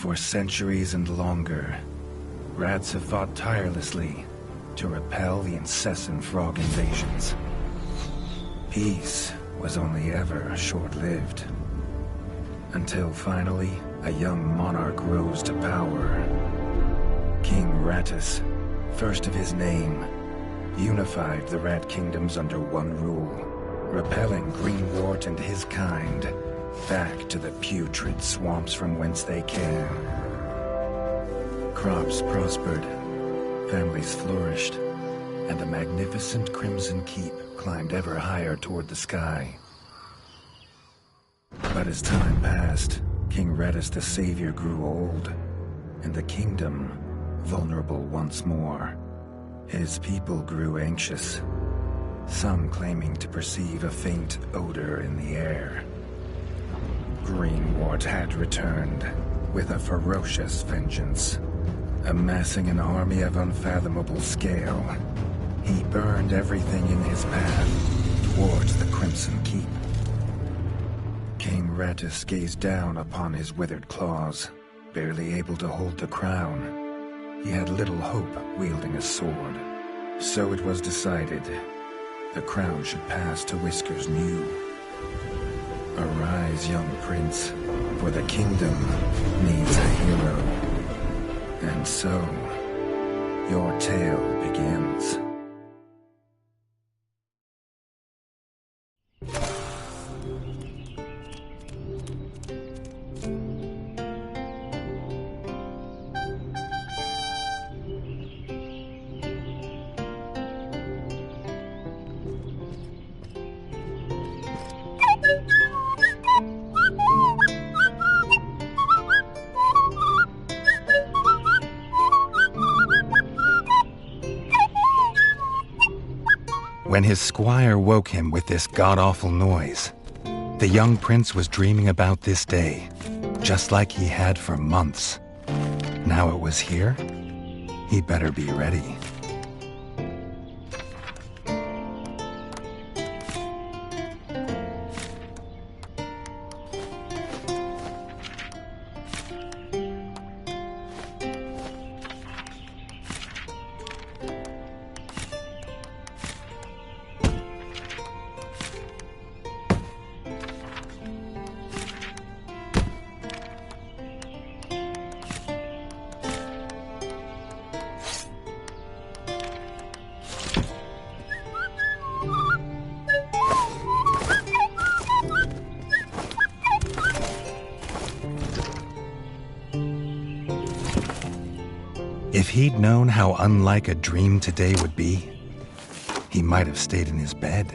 For centuries and longer, rats have fought tirelessly to repel the incessant frog invasions. Peace was only ever short-lived, until finally a young monarch rose to power. King Rattus, first of his name, unified the rat kingdoms under one rule, repelling Greenwort and his kind back to the putrid swamps from whence they came. Crops prospered, families flourished, and the magnificent Crimson Keep climbed ever higher toward the sky. But as time passed, King Rattus the Savior grew old, and the kingdom vulnerable once more. His people grew anxious, some claiming to perceive a faint odor in the air. Greenwort had returned with a ferocious vengeance. Amassing an army of unfathomable scale, he burned everything in his path towards the Crimson Keep. King Rattus gazed down upon his withered claws, barely able to hold the crown. He had little hope wielding a sword, so it was decided the crown should pass to Whiskers New. Arise, young prince, for the kingdom needs a hero. And so, your tale begins. When his squire woke him with this god-awful noise, the young prince was dreaming about this day, just like he had for months. Now it was here, he'd better be ready. If he'd known how unlike a dream today would be, he might have stayed in his bed.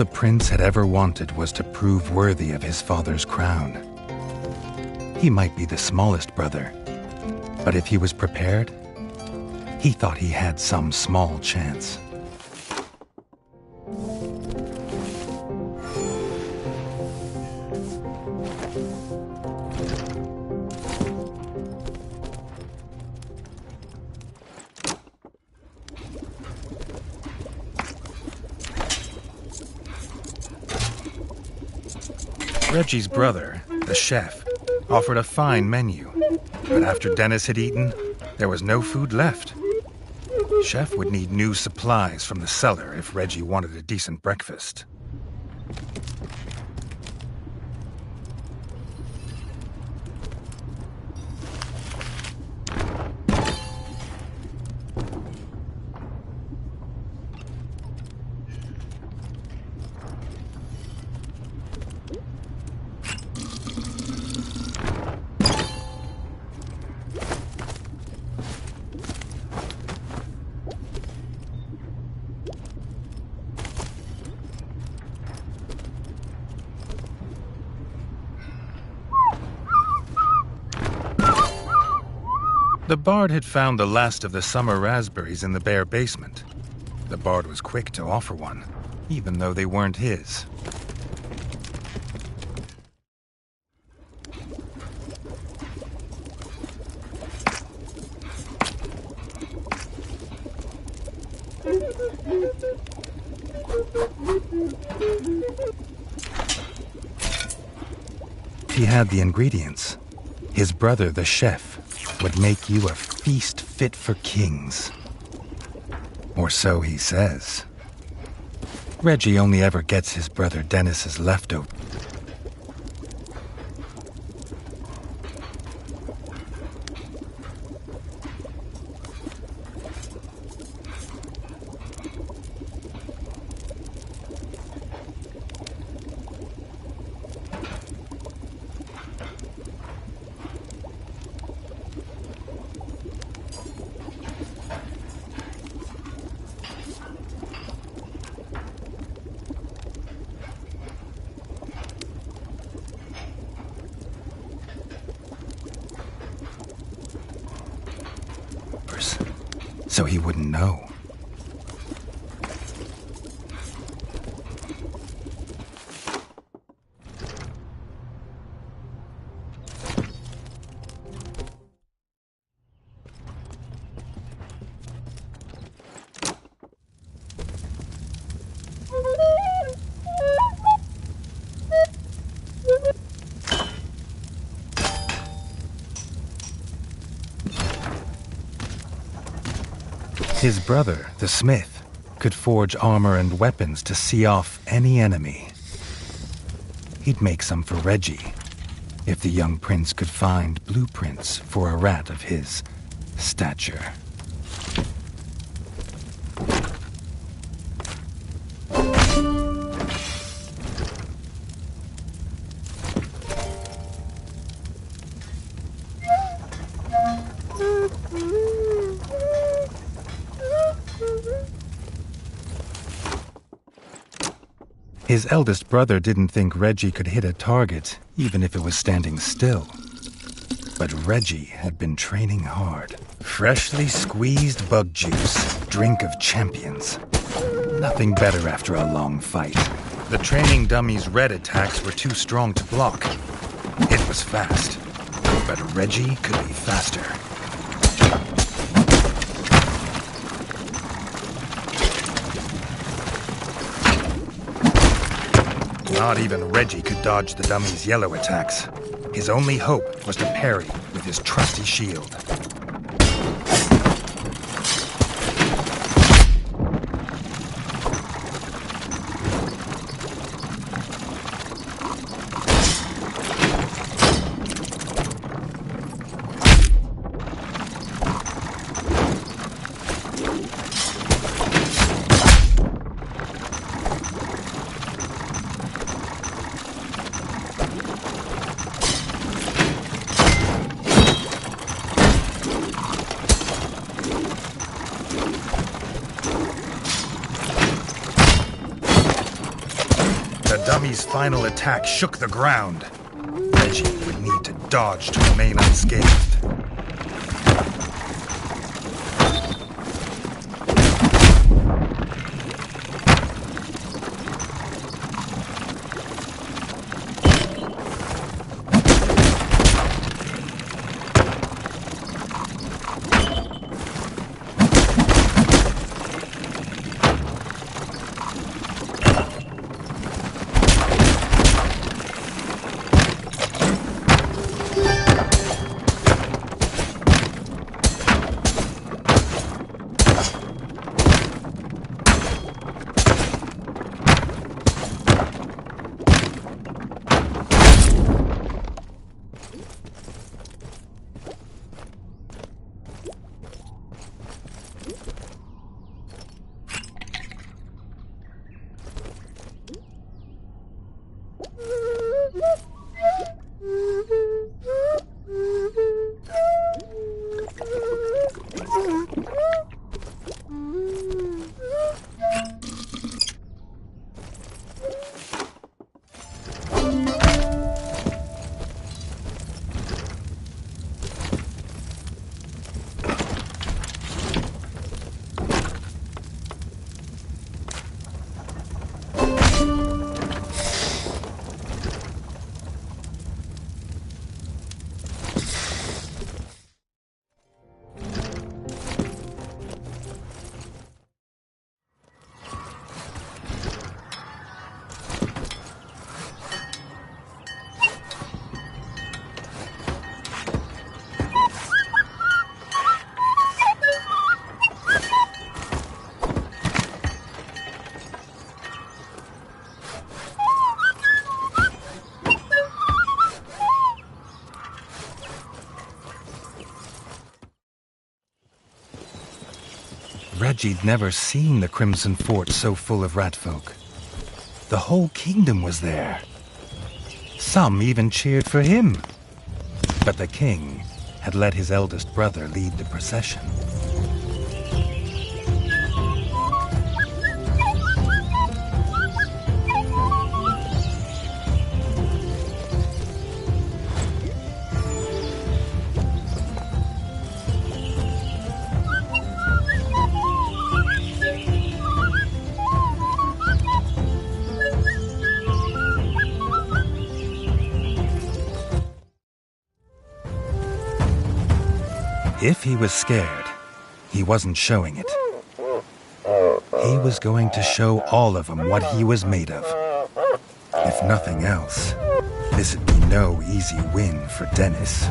the prince had ever wanted was to prove worthy of his father's crown. He might be the smallest brother, but if he was prepared, he thought he had some small chance. Reggie's brother, the chef, offered a fine menu, but after Dennis had eaten, there was no food left. Chef would need new supplies from the cellar if Reggie wanted a decent breakfast. The Bard had found the last of the summer raspberries in the bare basement. The Bard was quick to offer one, even though they weren't his. He had the ingredients. His brother, the chef, would make you a feast fit for kings. Or so he says. Reggie only ever gets his brother Dennis's leftovers. So he wouldn't know. His brother, the smith, could forge armor and weapons to see off any enemy. He'd make some for Reggie, if the young prince could find blueprints for a rat of his stature. His eldest brother didn't think Reggie could hit a target, even if it was standing still. But Reggie had been training hard. Freshly squeezed bug juice, drink of champions. Nothing better after a long fight. The training dummy's red attacks were too strong to block. It was fast, but Reggie could be faster. Not even Reggie could dodge the dummy's yellow attacks. His only hope was to parry with his trusty shield. dummy's final attack shook the ground, Reggie would need to dodge to remain unscathed. Reggie'd never seen the Crimson Fort so full of ratfolk. The whole kingdom was there. Some even cheered for him. But the king had let his eldest brother lead the procession. If he was scared, he wasn't showing it. He was going to show all of them what he was made of. If nothing else, this'd be no easy win for Dennis.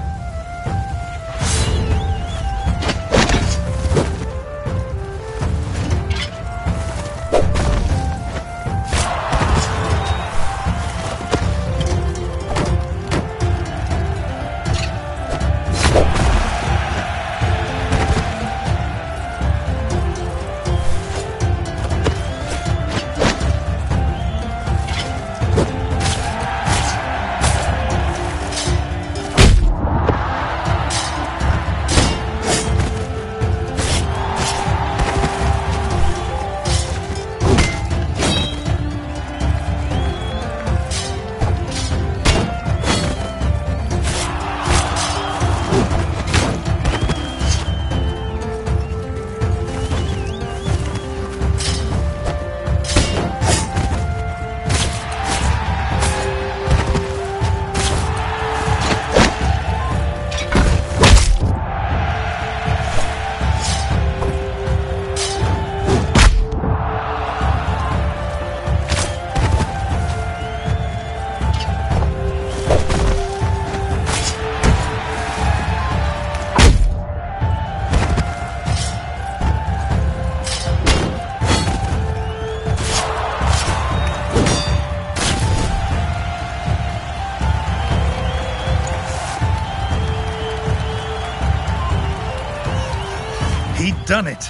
He'd done it.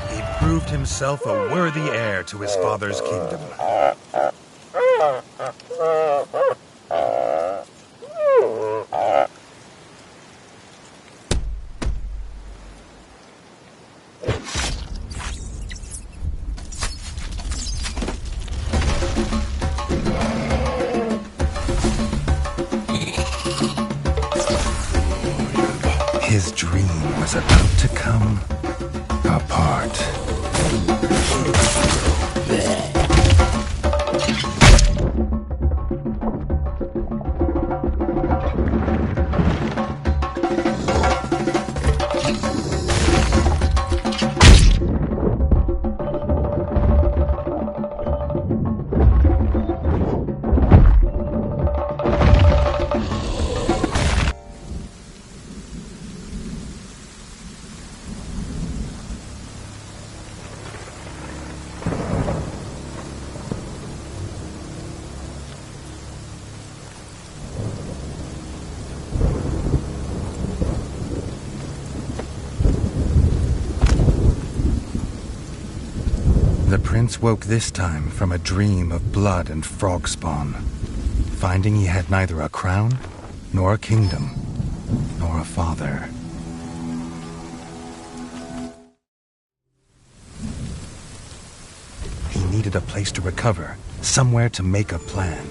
He'd proved himself a worthy heir to his father's kingdom. apart. The prince woke this time from a dream of blood and frog spawn, finding he had neither a crown, nor a kingdom, nor a father. He needed a place to recover, somewhere to make a plan.